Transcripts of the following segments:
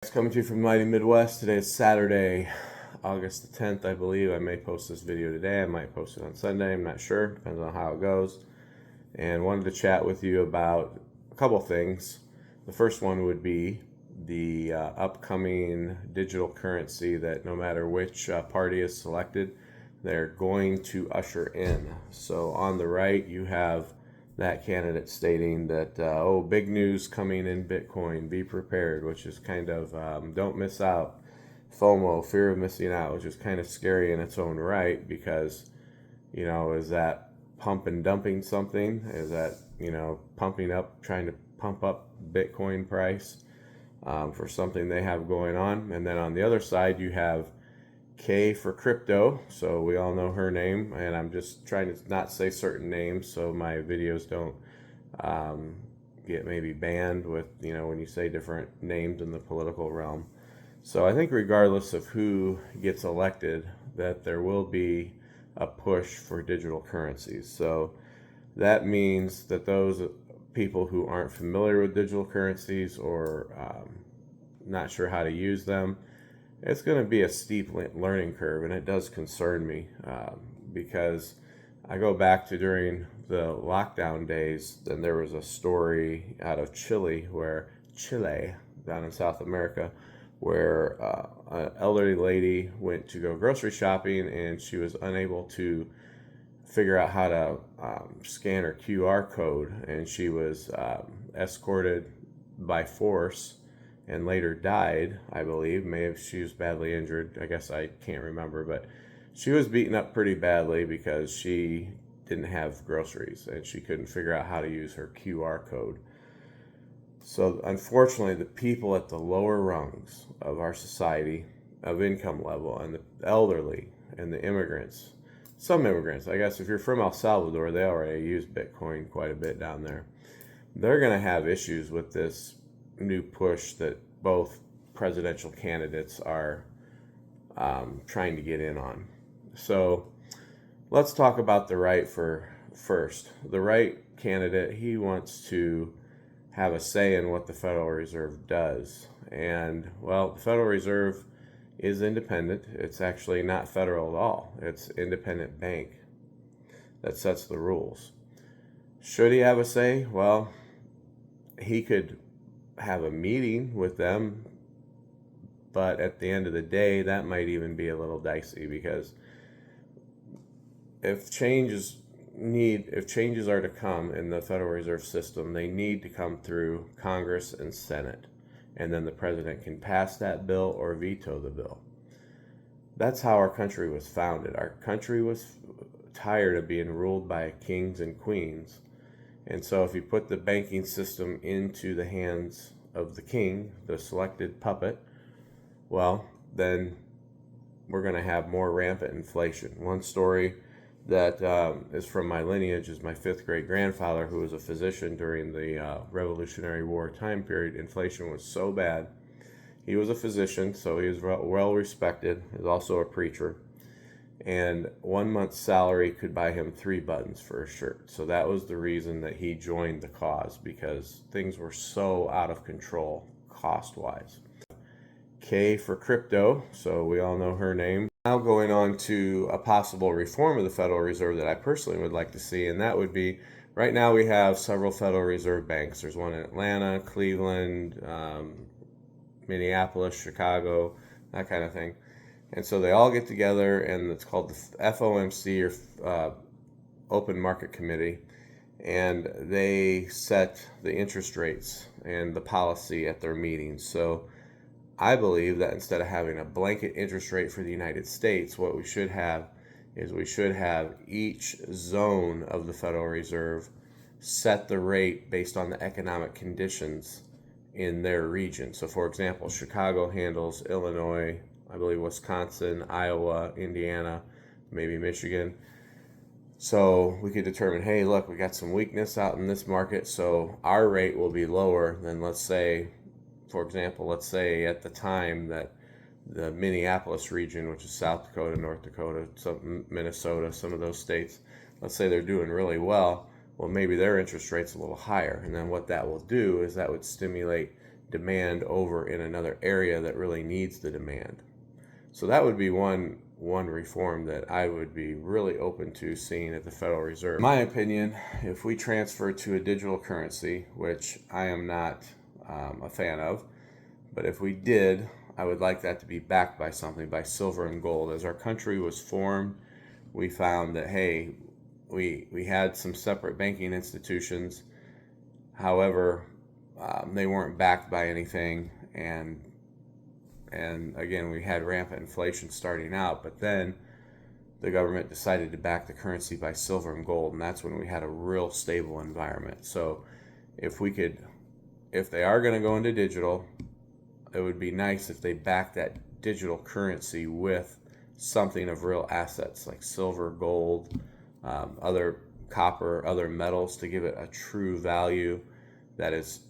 Debts coming to you from the mighty Midwest. Today is Saturday, August the 10th, I believe. I may post this video today. I might post it on Sunday. I'm not sure. Depends on how it goes. And wanted to chat with you about a couple things. The first one would be the upcoming digital currency that no matter which party is selected, they're going to usher in. So on the right, you have that candidate stating that, big news coming in Bitcoin, be prepared, which is kind of, don't miss out, FOMO, fear of missing out, which is kind of scary in its own right because, is that pump and dumping something? Is that, pumping up, trying to pump up Bitcoin price for something they have going on? And then on the other side, you have K for crypto, so we all know her name, and I'm just trying to not say certain names so my videos don't get maybe banned with, when you say different names in the political realm. So I think regardless of who gets elected, that there will be a push for digital currencies. So that means that those people who aren't familiar with digital currencies or not sure how to use them, it's going to be a steep learning curve, and it does concern me because I go back to during the lockdown days, then there was a story out of Chile, down in South America, where an elderly lady went to go grocery shopping and she was unable to figure out how to scan her QR code, and she was escorted by force and later died, I believe. She was badly injured. I guess I can't remember, but she was beaten up pretty badly because she didn't have groceries and she couldn't figure out how to use her QR code. So unfortunately, the people at the lower rungs of our society of income level and the elderly and the immigrants, some immigrants, I guess if you're from El Salvador, they already use Bitcoin quite a bit down there. They're going to have issues with this new push that both presidential candidates are trying to get in on. So let's talk about the right first. The right candidate, he wants to have a say in what the Federal Reserve does. And, well, the Federal Reserve is independent. It's actually not federal at all. It's an independent bank that sets the rules. Should he have a say? Well, he could have a meeting with them, but at the end of the day, that might even be a little dicey because if changes are to come in the Federal Reserve System, they need to come through Congress and Senate, and then the president can pass that bill or veto the bill. That's how our country was founded. Our country was tired of being ruled by kings and queens. And so if you put the banking system into the hands of the king, the selected puppet, well, then we're going to have more rampant inflation. One story that is from my lineage is my fifth great grandfather, who was a physician during the Revolutionary War time period. Inflation was so bad. He was a physician, so he was well respected. He was also a preacher. And 1 month's salary could buy him 3 buttons for a shirt. So that was the reason that he joined the cause, because things were so out of control cost-wise. K for crypto, so we all know her name. Now going on to a possible reform of the Federal Reserve that I personally would like to see, and that would be, right now we have several Federal Reserve banks. There's one in Atlanta, Cleveland, Minneapolis, Chicago, that kind of thing. And so they all get together, and it's called the FOMC, or Open Market Committee, and they set the interest rates and the policy at their meetings. So I believe that instead of having a blanket interest rate for the United States, what we should have is we should have each zone of the Federal Reserve set the rate based on the economic conditions in their region. So for example, Chicago handles Illinois, I believe Wisconsin, Iowa, Indiana, maybe Michigan. So we could determine, hey, look, we got some weakness out in this market, so our rate will be lower than, let's say, for example, let's say at the time that the Minneapolis region, which is South Dakota, North Dakota, Minnesota, some of those states, let's say they're doing really well, well, maybe their interest rate's a little higher. And then what that will do is that would stimulate demand over in another area that really needs the demand. So that would be one reform that I would be really open to seeing at the Federal Reserve. In my opinion, if we transfer to a digital currency, which I am not a fan of, but if we did, I would like that to be backed by something, by silver and gold. As our country was formed, we found that, hey, we had some separate banking institutions. However, they weren't backed by anything, and again, we had rampant inflation starting out, but then the government decided to back the currency by silver and gold, and that's when we had a real stable environment. So if they are going to go into digital, it would be nice if they back that digital currency with something of real assets like silver, gold, other copper, other metals, to give it a true value that is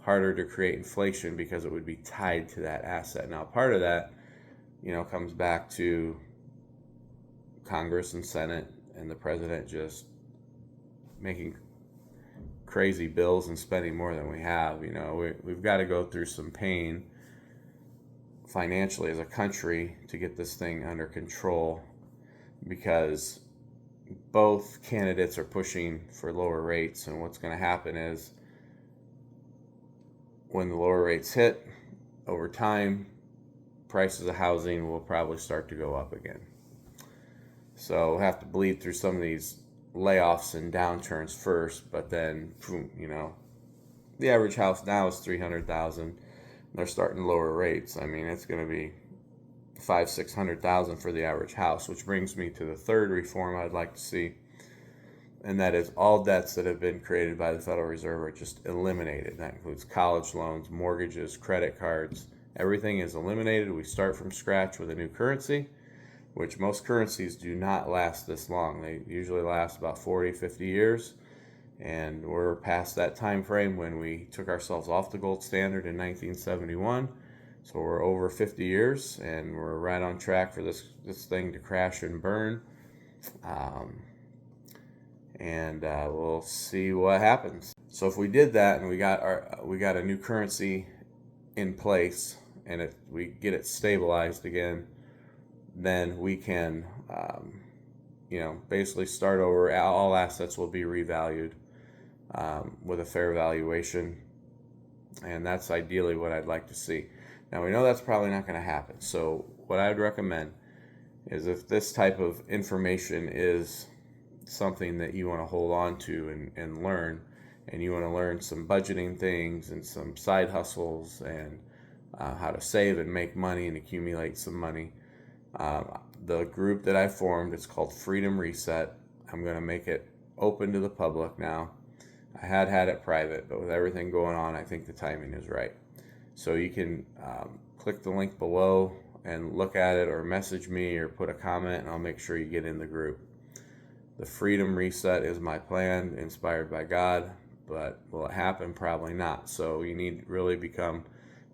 harder to create inflation, because it would be tied to that asset. Now, part of that, comes back to Congress and Senate and the president just making crazy bills and spending more than we have. We've got to go through some pain financially as a country to get this thing under control, because both candidates are pushing for lower rates, and what's going to happen is when the lower rates hit, over time, prices of housing will probably start to go up again. So we'll have to bleed through some of these layoffs and downturns first, but then, the average house now is $300,000. They're starting to lower rates. I mean, it's going to be $500,000-$600,000 for the average house, which brings me to the third reform I'd like to see, and that is all debts that have been created by the Federal Reserve are just eliminated. That includes college loans, mortgages, credit cards. Everything is eliminated. We start from scratch with a new currency, which most currencies do not last this long. They usually last about 40, 50 years, and we're past that time frame when we took ourselves off the gold standard in 1971. So we're over 50 years, and we're right on track for this thing to crash and burn. We'll see what happens. So if we did that and we got a new currency in place, and we get it stabilized again, then we can basically start over. All assets will be revalued with a fair valuation, and that's ideally what I'd like to see. Now, we know that's probably not going to happen, so what I'd recommend is, if this type of information is something that you want to hold on to and learn, and you want to learn some budgeting things and some side hustles and how to save and make money and accumulate some money, the group that I formed, it's called Freedom Reset. I'm going to make it open to the public now. I had it private, but with everything going on, I think the timing is right. So you can click the link below and look at it, or message me, or put a comment, and I'll make sure you get in the group. The Freedom Reset is my plan, inspired by God, but will it happen? Probably not. So you need to really become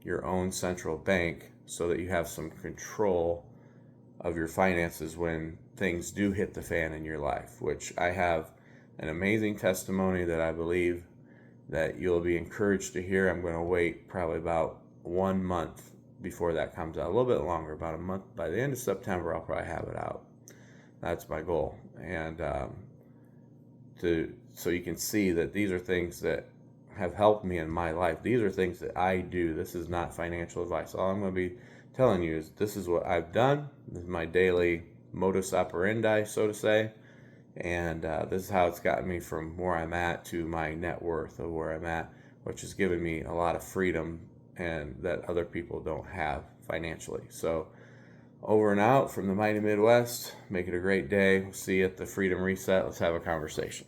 your own central bank, so that you have some control of your finances when things do hit the fan in your life, which I have an amazing testimony that I believe that you'll be encouraged to hear. I'm going to wait probably about 1 month before that comes out, a little bit longer, about a month. By the end of September, I'll probably have it out. That's my goal. And so you can see that these are things that have helped me in my life. These are things that I do. This is not financial advice. All I'm going to be telling you is, this is what I've done. This is my daily modus operandi, so to say. And this is how it's gotten me from where I'm at to my net worth of where I'm at, which has given me a lot of freedom and that other people don't have financially. So over and out from the mighty Midwest. Make it a great day. We'll see you at the Freedom Reset. Let's have a conversation.